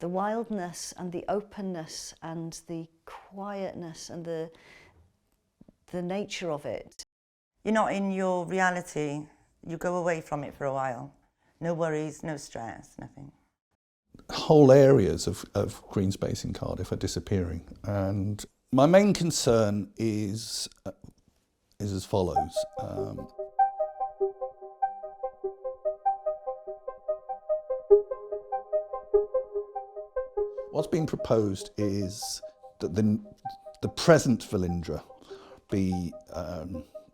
The wildness and the openness and the quietness and the nature of it. You're not in your reality. You go away from it for a while. No worries, no stress, nothing. Whole areas of green space in Cardiff are disappearing, and my main concern is as follows. What's being proposed is that the present Velindre be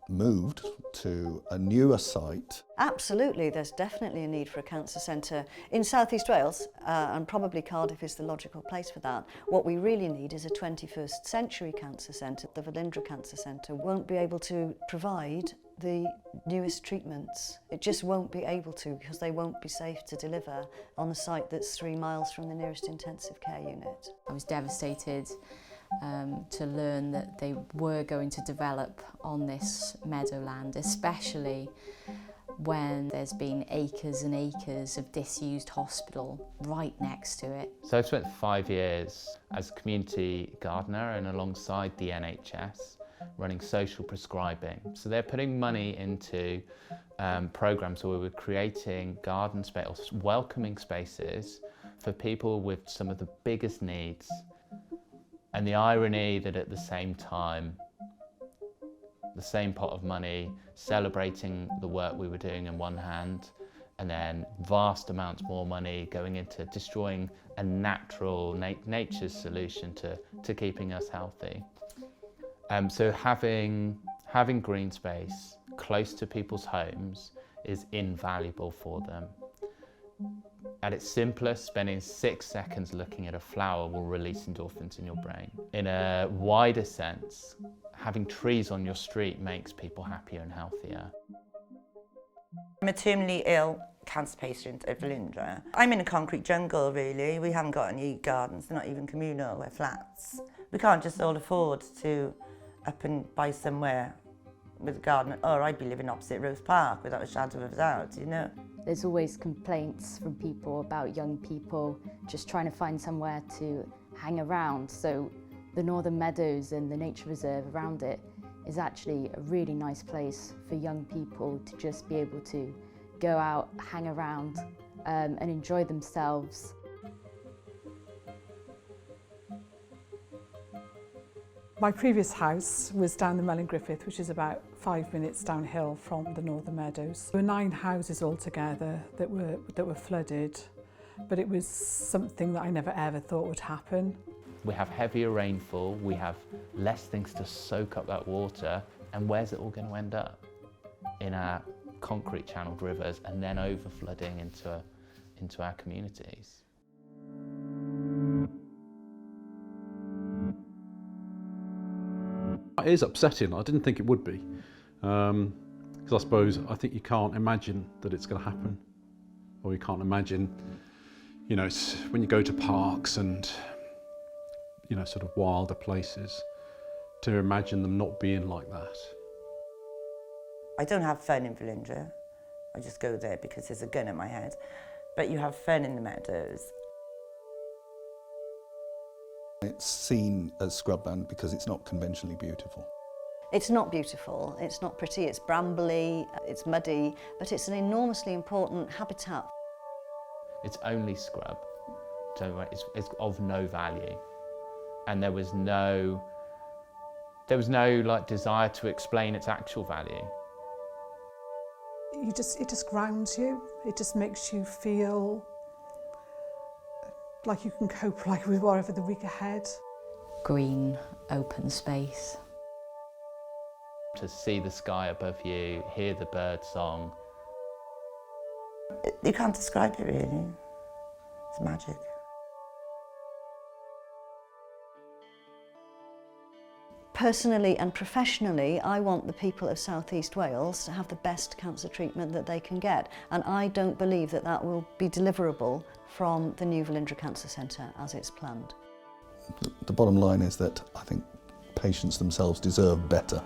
moved to a newer site. Absolutely, there's definitely a need for a cancer centre in South East Wales, and probably Cardiff is the logical place for that. What we really need is a 21st century cancer centre. The Velindre Cancer Centre won't be able to provide the newest treatments. It just won't be able to, because they won't be safe to deliver on a site that's 3 miles from the nearest intensive care unit. I was devastated to learn that they were going to develop on this meadowland, especially when there's been acres and acres of disused hospital right next to it. So I spent 5 years as a community gardener and alongside the NHS running social prescribing. So they're putting money into programmes where we were creating garden space, welcoming spaces for people with some of the biggest needs. And the irony that at the same time, the same pot of money, celebrating the work we were doing in one hand, and then vast amounts more money going into destroying a natural, nature's solution to keeping us healthy. So having green space close to people's homes is invaluable for them. At its simplest, spending 6 seconds looking at a flower will release endorphins in your brain. In a wider sense, having trees on your street makes people happier and healthier. I'm a terminally ill cancer patient at Velindre. I'm in a concrete jungle, really. We haven't got any gardens, they're not even communal, we're flats. We can't just all afford to up and buy somewhere with a garden, or I'd be living opposite Rose Park without a shadow of a doubt, you know. There's always complaints from people about young people just trying to find somewhere to hang around. So the Northern Meadows and the nature reserve around it is actually a really nice place for young people to just be able to go out, hang around and enjoy themselves. My previous house was down the Melon Griffith, which is about 5 minutes downhill from the Northern Meadows. There were 9 houses altogether that were flooded, but it was something that I never ever thought would happen. We have heavier rainfall, we have less things to soak up that water, and where's it all going to end up? In our concrete channeled rivers and then over flooding into our communities. It is upsetting. I didn't think it would be, because I think you can't imagine that it's going to happen, or you can't imagine, you know, it's when you go to parks and, you know, sort of wilder places, to imagine them not being like that. I don't have fun in Velindre. I just go there because there's a gun at my head. But you have fun in the meadows. It's seen as scrubland because it's not conventionally beautiful. It's not beautiful, it's not pretty, it's brambly, it's muddy, but it's an enormously important habitat. It's only scrub, so it's of no value. And there was no like desire to explain its actual value. It just grounds you. It just makes you feel like you can cope with whatever the week ahead. Green, open space. To see the sky above you, hear the bird song. You can't describe it really. It's magic. Personally and professionally, I want the people of South East Wales to have the best cancer treatment that they can get, and I don't believe that that will be deliverable from the new Velindre Cancer Centre as it's planned. The bottom line is that I think patients themselves deserve better.